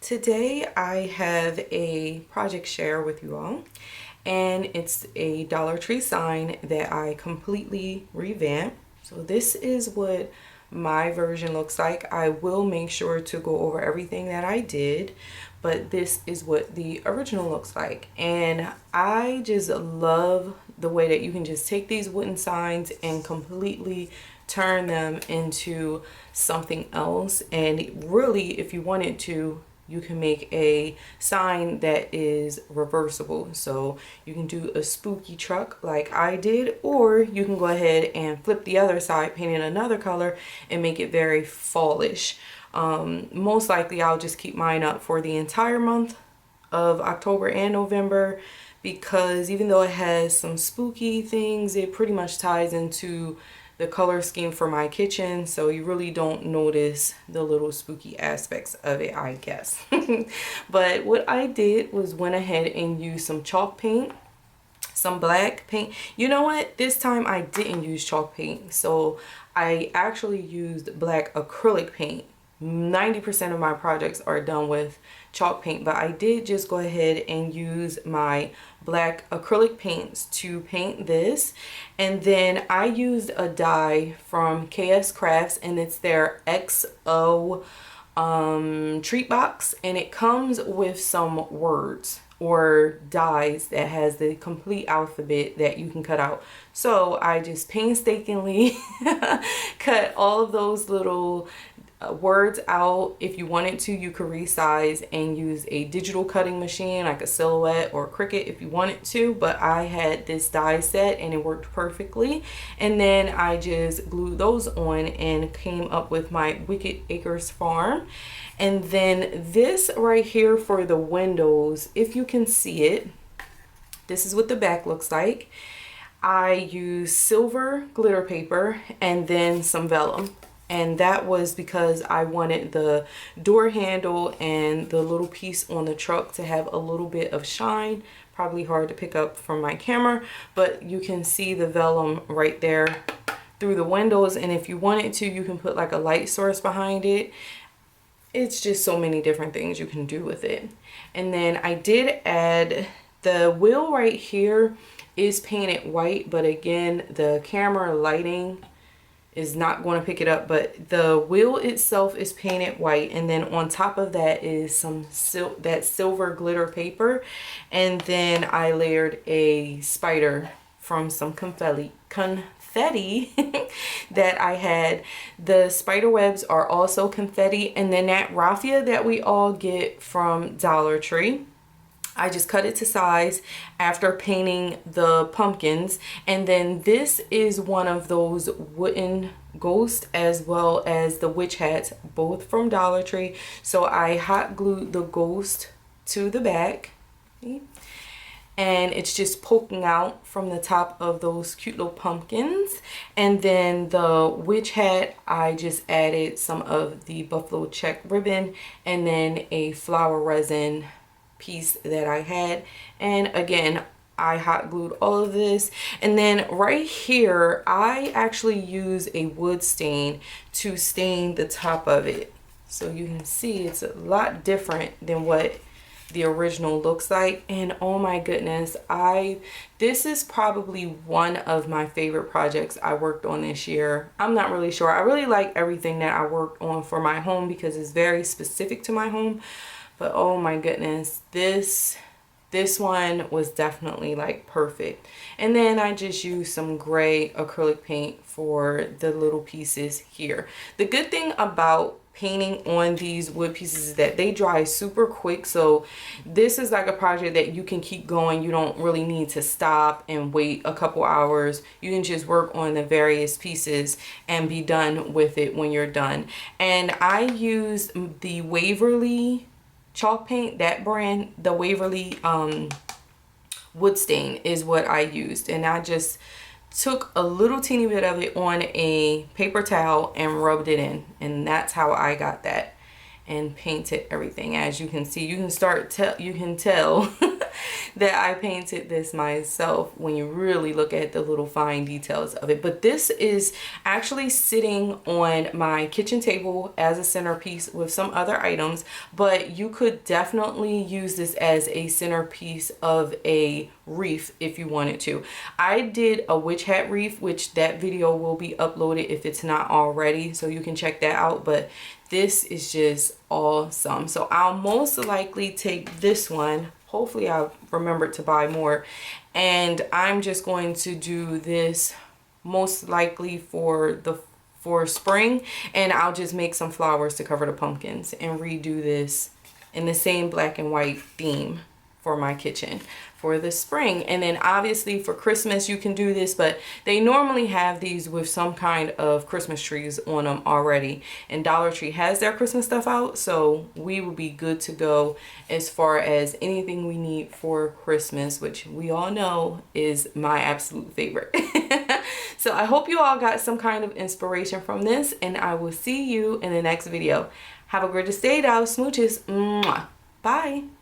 Today I have a project share with you all, and it's a Dollar Tree sign that I completely revamped. So this is what my version looks like. I will make sure to go over everything that I did, but this is what the original looks like. And I just love the way that you can just take these wooden signs and completely turn them into something else. And really, if you wanted to, you can make a sign that is reversible. So you can do a spooky truck like I did, or you can go ahead and flip the other side, paint it another color, and make it very fallish. Most likely I'll just keep mine up for the entire month of October and November, because even though it has some spooky things, it pretty much ties into the color scheme for my kitchen, so you really don't notice the little spooky aspects of it, I guess. But what I did was went ahead and used some chalk paint, some black paint. You know what, this time I didn't use chalk paint, so I actually used black acrylic paint. 90% of my projects are done with chalk paint, but I did just go ahead and use my black acrylic paints to paint this. And then I used a die from KS Crafts, and it's their XO treat box, and it comes with some words or dies that has the complete alphabet that you can cut out. So I just painstakingly cut all of those little words out. If you wanted to, you could resize and use a digital cutting machine like a Silhouette or Cricut if you wanted to, but I had this die set and it worked perfectly. And then I just glued those on and came up with my Wicked Acres Farm. And then this right here for the windows, if you can see it, this is what the back looks like. I used silver glitter paper and then some vellum. And that was because I wanted the door handle and the little piece on the truck to have a little bit of shine. Probably hard to pick up from my camera, but you can see the vellum right there through the windows. And if you wanted to, you can put like a light source behind it. It's just so many different things you can do with it. And then I did add the wheel right here is painted white, but again, the camera lighting is not going to pick it up, but the wheel itself is painted white, and then on top of that is some that silver glitter paper, and then I layered a spider from some confetti that I had. The spider webs are also confetti, and then that raffia that we all get from Dollar Tree, I just cut it to size after painting the pumpkins. And then this is one of those wooden ghosts as well as the witch hats, both from Dollar Tree. So I hot glued the ghost to the back, and it's just poking out from the top of those cute little pumpkins. And then the witch hat, I just added some of the buffalo check ribbon and then a flower resin piece that I had. And again, I hot glued all of this. And then right here, I actually use a wood stain to stain the top of it. So you can see it's a lot different than what the original looks like. And oh my goodness, this is probably one of my favorite projects I worked on this year. I'm not really sure. I really like everything that I worked on for my home because it's very specific to my home. But oh my goodness, this one was definitely like perfect. And then I just used some gray acrylic paint for the little pieces here. The good thing about painting on these wood pieces is that they dry super quick. So this is like a project that you can keep going. You don't really need to stop and wait a couple hours. You can just work on the various pieces and be done with it when you're done. And I used the Waverly chalk paint, that brand, the Waverly wood stain is what I used. And I just took a little teeny bit of it on a paper towel and rubbed it in, and that's how I got that and painted everything. As you can see, you can tell that I painted this myself when you really look at the little fine details of it. But this is actually sitting on my kitchen table as a centerpiece with some other items, but you could definitely use this as a centerpiece of a wreath if you wanted to. I did a witch hat wreath, which that video will be uploaded if it's not already, so you can check that out. But this is just awesome. So I'll most likely take this one. Hopefully I'll remember to buy more, and I'm just going to do this most likely for spring, and I'll just make some flowers to cover the pumpkins and redo this in the same black and white theme for my kitchen for the spring. And then obviously for Christmas you can do this, but they normally have these with some kind of Christmas trees on them already, and DollarTree has their Christmas stuff out, so we will be good to go as far as anything we need for Christmas, which we all know is my absolute favorite. So I hope you all got some kind of inspiration from this, and I will see you in the next video. Have a gorgeous day, doll. Smooches. Mwah. Bye.